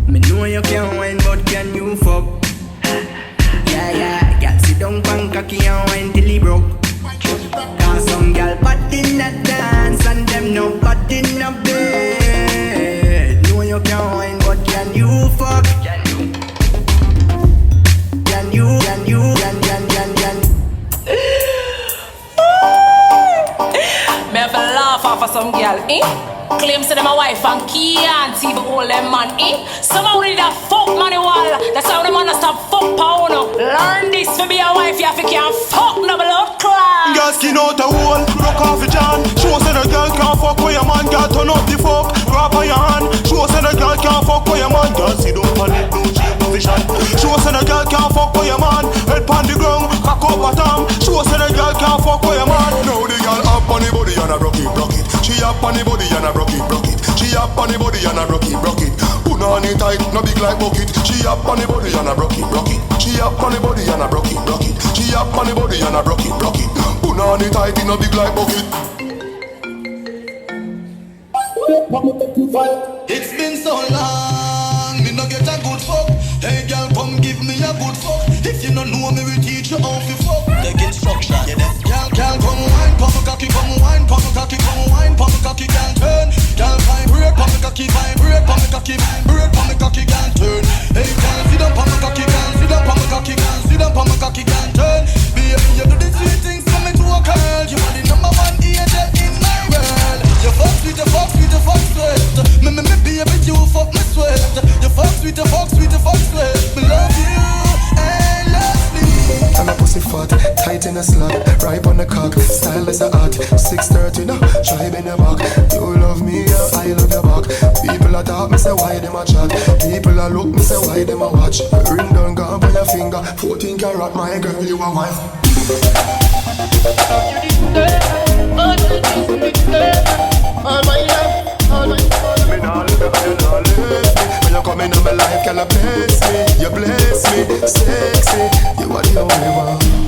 Me know you can wine, but can you fuck? Yeah, yeah, girl sit down pan cocky and wine till he broke. Cause some girl bad in the dance and them no bad in the bed. Know you can wine, but can you fuck? Can you? Me have a laugh off of some girl, eh? Claims to them a wife and can't even hold them man, eh? Somehow need a fuck money wall. That's how them wanna stop fuck pound. Learn this for be a wife, you have to can't fuck no blood clot. Girl skin out the hole, broke off your John. Show say the girl can't fuck with your man. Girl turn up the fuck, grab on your hand. Show say the girl can't fuck with your man. Girl sit down on it, don't change position. Show say the girl can't fuck with your man. Head pon the ground, cock up bottom. Show say the girl can't fuck with your man. Now the girl up on the body and a broke it, broke it. She up on the body and a broke it, broke it. She up on the body and a broke it, broke it. Put on it tight, no big like bucket. She up on the body and a broke it, broke it. She up on the body and a broke it, broke it. She up on the body and a broke it, broke it. Put on it tight, no big like bucket. It's been so long, me no get a good fuck. Hey girl, come give me a good fuck. If you don't know me, we teach you how to fuck. Take instruction, you know. Girl, come wine, pump a cocky, come wine, pump a cocky, come wine, pump a cocky, girl turn. Girl, vibrate, pump a cocky, vibrate, pump a cocky, vibrate, pump a cocky, girl turn. Hey girl, sit down, pump a cocky, girl, sit down, pump a cocky, girl, sit down, pump a cocky, girl turn. Baby, you do the sweet things for me to a girl. You are the number one angel in my world. You fuck sweet, you fuck sweet, you fuck sweet. Me baby, you fuck me sweat. You fuck sweet, you fuck sweet, you fuck sweat. Me love you endlessly. I'm a pussy fat, tight in a slot, ripe on the cock, style is a art. 6:30 now, tribe in the back. You love me, yeah, I love your back. People a talk, me say why them a chat. People a look, me say why them a watch. Ring down, gone by your finger. 14 karat, my girl, you a wife. All my love, all my love. Me nah leave you, nah leave me. When you come into my life, girl, you bless me, sexy. You are the only one.